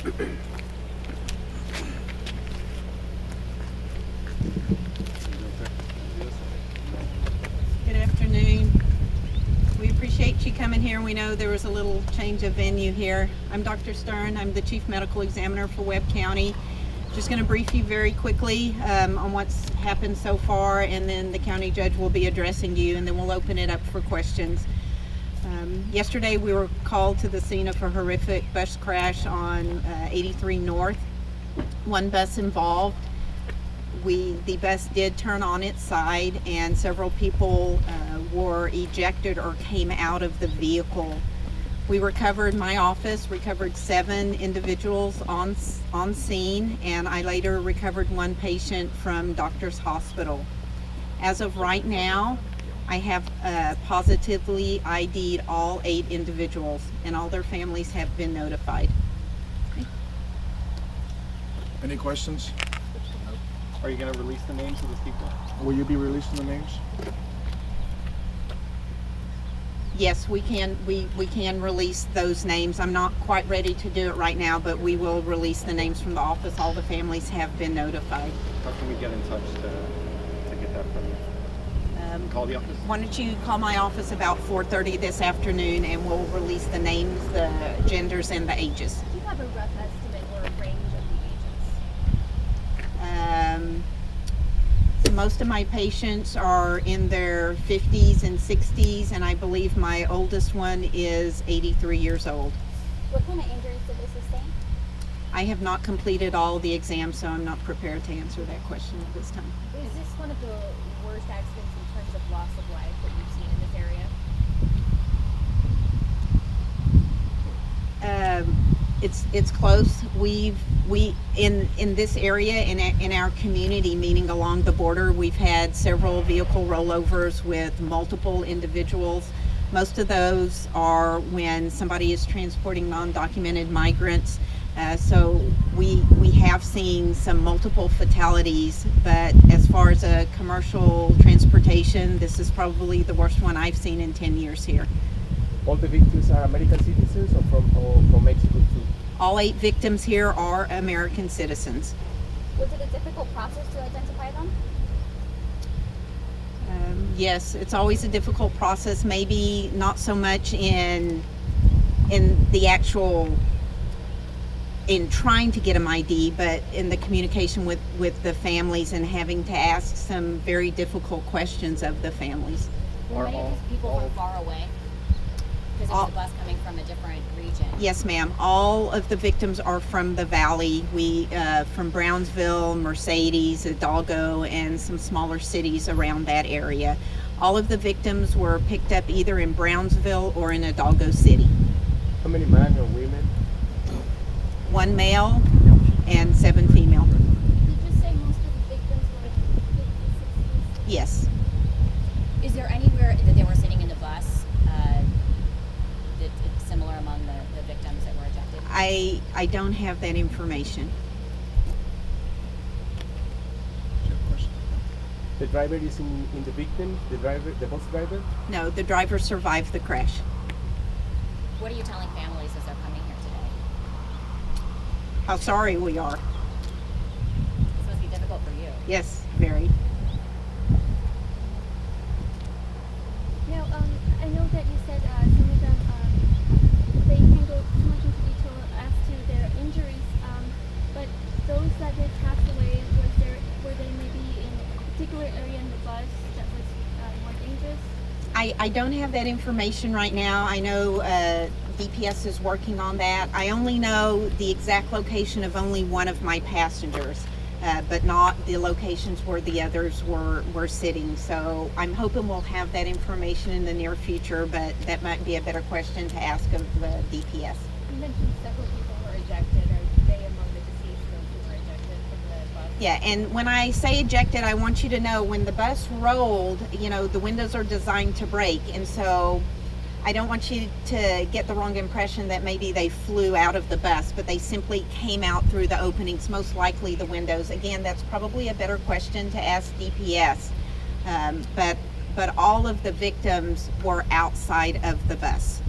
Good afternoon. We appreciate you coming here. We know there was a little change of venue here. I'm Dr. Stern. I'm the Chief Medical Examiner for Webb County. Just going to brief you very quickly on what's happened so far, and then the county judge will be addressing you, and then we'll open it up for questions. Yesterday we were called to the scene of a horrific bus crash on 83 North. One bus involved. The bus did turn on its side, and several people were ejected or came out of the vehicle. My office recovered 7 individuals on scene, and I later recovered 1 patient from Doctor's Hospital. As of right now, I have positively ID'd all 8 individuals, and all their families have been notified. Any questions? Are you going to release the names of those people? Will you be releasing the names? Yes, we can release those names. I'm not quite ready to do it right now, but we will release the names from the office. All the families have been notified. How can we get in touch to get that from you? Call the office? Why don't you call my office about 4:30 this afternoon, and we'll release the names, the genders, and the ages. Do you have a rough estimate or a range of the ages? So most of my patients are in their 50s and 60s, and I believe my oldest one is 83 years old. What kind of injuries did they sustain? I have not completed all the exams, so I'm not prepared to answer that question at this time. Is this one of the worst accidents in terms of loss of life that you've seen in this area? It's close. We in this area, in our community, meaning along the border, we've had several vehicle rollovers with multiple individuals. Most of those are when somebody is transporting non-documented migrants. So we have seen some multiple fatalities, but as far as a commercial transportation, this is probably the worst one I've seen in 10 years here. All the victims are American citizens or from Mexico too? All 8 victims here are American citizens. Was it a difficult process to identify them? Yes, it's always a difficult process, maybe not so much in the actual, in trying to get them ID, but in the communication with the families and having to ask some very difficult questions of the families. Were many of these people from far away? Because it was a bus coming from a different region. Yes, ma'am. All of the victims are from the valley. From Brownsville, Mercedes, Hidalgo, and some smaller cities around that area. All of the victims were picked up either in Brownsville or in Hidalgo City. How many men or women? 1 male and 7 female. Did you say most of the victims were 50s, 60s? Yes. Is there anywhere that they were sitting in the bus that's similar among the victims that were ejected? I don't have that information. The driver is in the victim, the bus driver? No, the driver survived the crash. What are you telling families as they're coming here today? How sorry we are. This must be difficult for you. Yes, very. Now, I know that you said some of them, they can't go too much into detail as to their injuries, but those that did pass away, were they maybe in a particular area in the bus that was more dangerous? I don't have that information right now. I know DPS is working on that. I only know the exact location of only one of my passengers, but not the locations where the others were sitting. So I'm hoping we'll have that information in the near future, but that might be a better question to ask of the DPS. You mentioned several people were ejected. Are they among the deceased, those who were ejected from the bus? Yeah, and when I say ejected, I want you to know when the bus rolled, the windows are designed to break, and so I don't want you to get the wrong impression that maybe they flew out of the bus, but they simply came out through the openings, most likely the windows. Again, that's probably a better question to ask DPS, but all of the victims were outside of the bus.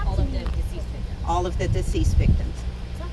All of the deceased victims. All of the deceased victims. Talk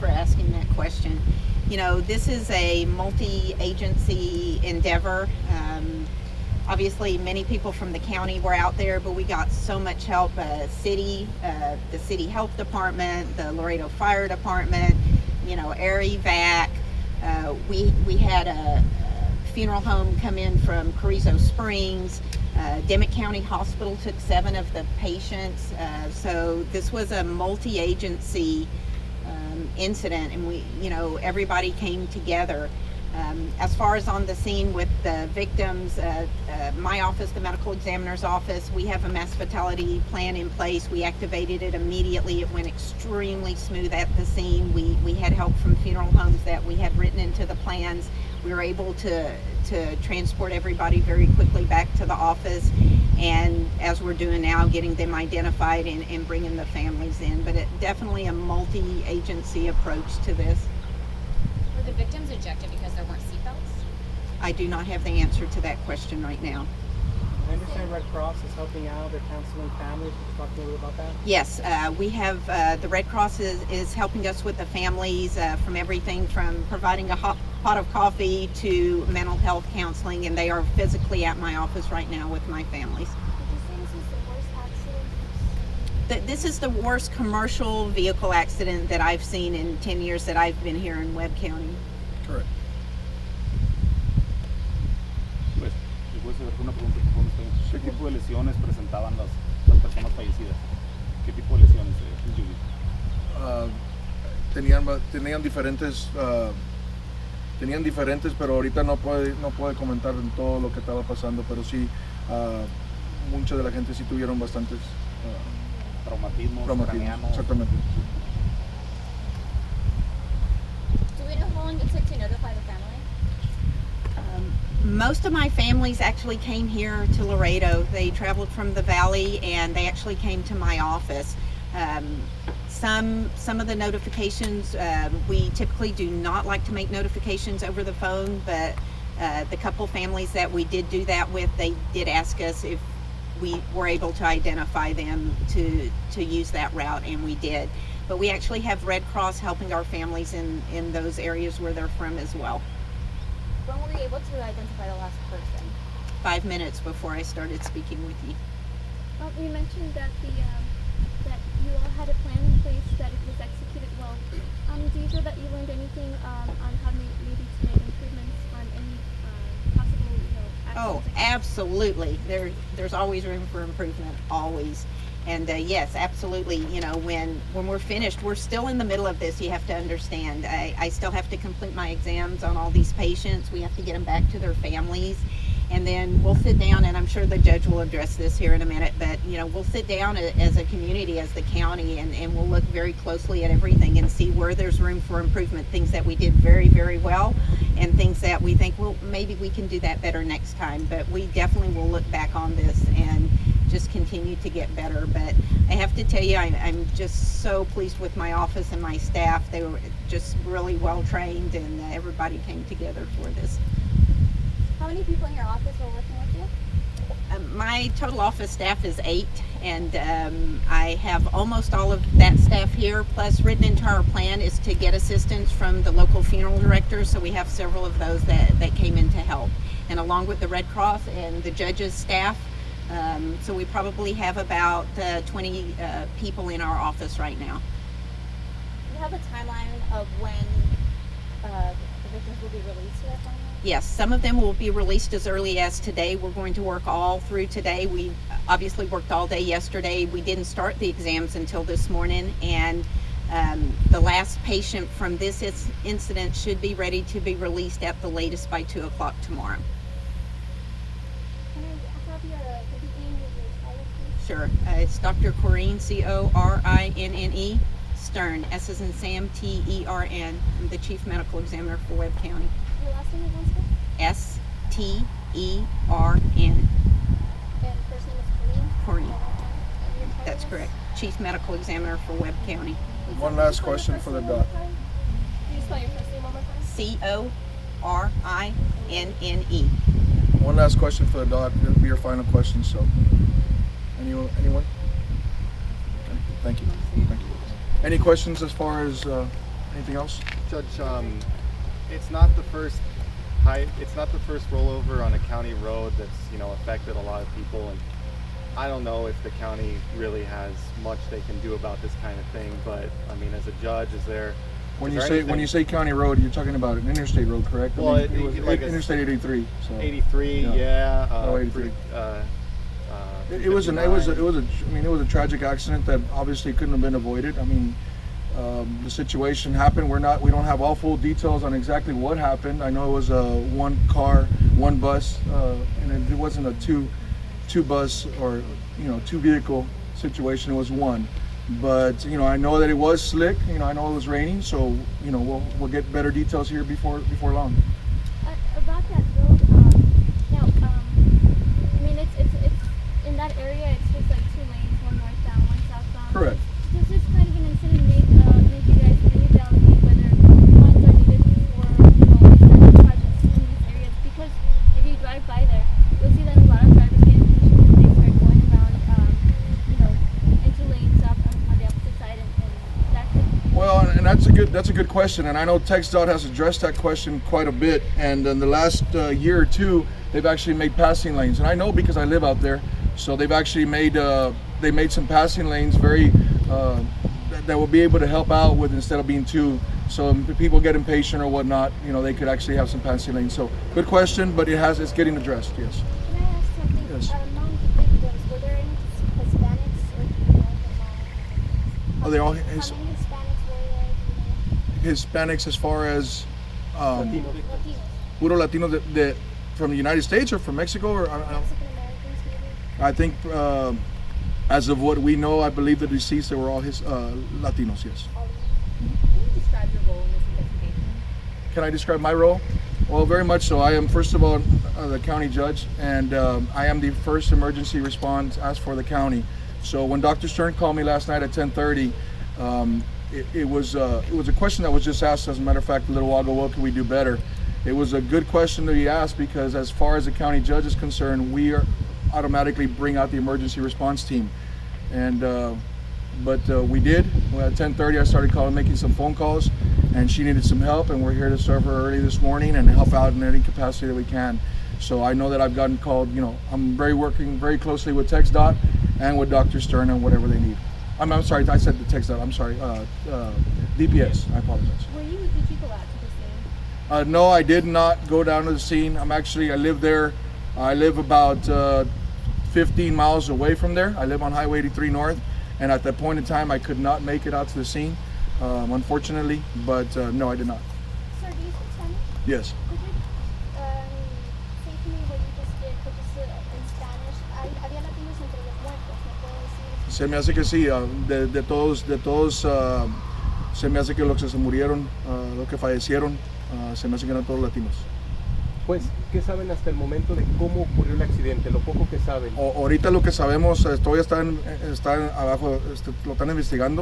for asking that question. You know, this is a multi-agency endeavor. Obviously, many people from the county were out there, but we got so much help. The city health department, the Laredo Fire Department, you know, Air Evac. We had a funeral home come in from Carrizo Springs. Dimmitt County Hospital took 7 of the patients. So this was a multi-agency incident, and we, you know, everybody came together. As far as on the scene with the victims, my office, the medical examiner's office, we have a mass fatality plan in place. We activated it immediately. It went extremely smooth at the scene. We had help from funeral homes that we had written into the plans. We were able to transport everybody very quickly back to the office, and as we're doing now, getting them identified and bringing the families in. But definitely a multi-agency approach to this. Were the victims ejected because there weren't seatbelts? I do not have the answer to that question right now. I understand Red Cross is helping out, they're counseling families. Could you talk a little bit about that? Yes, we have the Red Cross is helping us with the families from everything from providing a hot pot of coffee to mental health counseling, and they are physically at my office right now with my families. Would you say this is the worst accident? This is the worst commercial vehicle accident that I've seen in 10 years that I've been here in Webb County. Correct. Pues, les voy a hacer una pregunta con ustedes. ¿Qué tipo de lesiones presentaban las personas fallecidas? ¿Qué tipo de lesiones, Judy? Tenían diferentes, pero ahorita no puede comentar en todo lo que estaba pasando, pero sí, mucha de la gente sí tuvieron bastantes Traumatismos, traumatismos. craneanos. Exactamente. Do we know how long it took to notify the family? Most of my families actually came here to Laredo. They traveled from the valley and they actually came to my office. Some of the notifications, we typically do not like to make notifications over the phone, but the couple families that we did do that with, they did ask us if we were able to identify them to use that route, and we did. But we actually have Red Cross helping our families in those areas where they're from as well. When were you able to identify the last person? 5 minutes before I started speaking with you. You mentioned that that you all had a plan in place, that it was executed well. Do you feel that you learned anything on how maybe to make improvements on any possible, Oh, accidents? absolutely. There's always room for improvement, always. And yes, absolutely. You know, when we're finished, we're still in the middle of this. You have to understand. I still have to complete my exams on all these patients. We have to get them back to their families. And then we'll sit down, and I'm sure the judge will address this here in a minute, but you know, we'll sit down as a community, as the county, and we'll look very closely at everything and see where there's room for improvement, things that we did very, very well, and things that we think, well, maybe we can do that better next time. But we definitely will look back on this and just continue to get better. But I have to tell you, I'm just so pleased with my office and my staff. They were just really well trained, and everybody came together for this. How many people in your office were working with you? My total office staff is 8, and I have almost all of that staff here. Plus, written into our plan is to get assistance from the local funeral directors, so we have several of those that came in to help. And along with the Red Cross and the judges' staff, so we probably have about 20 people in our office right now. Do you have a timeline of when the victims will be released to their families? Yes, some of them will be released as early as today. We're going to work all through today. We obviously worked all day yesterday. We didn't start the exams until this morning, and the last patient from this incident should be ready to be released at the latest by 2 o'clock tomorrow. Can I have your name, your title, please? Sure. It's Dr. Corrine, C-O-R-I-N-N-E, Stern, S as in Sam, T-E-R-N. I'm the Chief Medical Examiner for Webb County. Your last name again, sir? S-T-E-R-N. And first name is Corrine? Corrine. And your title That's is? correct. Chief Medical Examiner for Webb County. One last question for the doc. Can you spell your first name one more time? C-O-R-I-N-N-E. One last question for the doc. It'll be your final question. So, anyone? Okay. Thank you. Thank you. Any questions as far as Anything else? Judge, it's not the first rollover on a county road that's affected a lot of people, and I don't know if the county really has much they can do about this kind of thing. But I mean, as a judge, When you say county road, you're talking about an interstate road, correct? Well, I mean, it was like Interstate 83. So. 83, yeah. Oh, 83. It was a a tragic accident that obviously couldn't have been avoided. I mean, the situation happened. We don't have all full details on exactly what happened. I know it was a one car, one bus, and it wasn't a two bus or two vehicle situation. It was one. But I know that it was slick. I know it was raining, so we'll get better details here before long. About that road, now, I mean, it's in that area. It's just like 2 lanes, one northbound, one southbound. Correct. Does this kind of an incident make you guys reevaluate whether funds are needed for extended projects in these areas? Because if you drive by there, you'll see that a lot of drivers get impatient and they start going around, into lanes up on the opposite side, and that could. Well, and that's a good question, and I know TxDOT has addressed that question quite a bit. And in the last year or two, they've actually made passing lanes, and I know because I live out there. So they've actually made some passing lanes that will be able to help out with instead of being 2. So if people get impatient or whatnot, they could actually have some passing lanes. So good question, but it's getting addressed. Yes. Can I ask something? Yes. Among the victims, were there any Hispanics or Are they all how many Hispanics were there? Hispanics as far as Latinos. Latinos, puro Latinos from the United States or from Mexico or Mexican Americans maybe? I think as of what we know, I believe the deceased they were all Latinos. Yes. Can you describe your role in this investigation? Can I describe my role? Well, very much so. I am, first of all, the county judge, and I am the first emergency response asked for the county. So when Dr. Stern called me last night at 10:30, it was a question that was just asked. As a matter of fact, a little while ago, what can we do better? It was a good question to be asked because as far as the county judge is concerned, we automatically bring out the emergency response team. And but we did. Well, at 10:30, I started making some phone calls, and she needed some help, and we're here to serve her early this morning and help out in any capacity that we can. So I know that I've gotten called. I'm working very closely with TxDOT and with Dr. Stern and whatever they need. I'm sorry, I said the TxDOT. I'm sorry, DPS. I apologize. Did you go out to the scene? No, I did not go down to the scene. I live there. I live about 15 miles away from there. I live on Highway 83 North, and at that point in time, I could not make it out to the scene, unfortunately. But no, I did not. Sir, do you speak Spanish? Yes. Could you say to me what you just did, but just in Spanish? Había latinos entre los muertos, ¿me puede decir? Se me hace que sí. De todos, se me hace que los que se murieron, los que fallecieron, se me hace que eran todos latinos. Pues, ¿qué saben hasta el momento de cómo ocurrió el accidente? Lo poco que saben. Ahorita lo que sabemos, todavía están abajo, lo están investigando.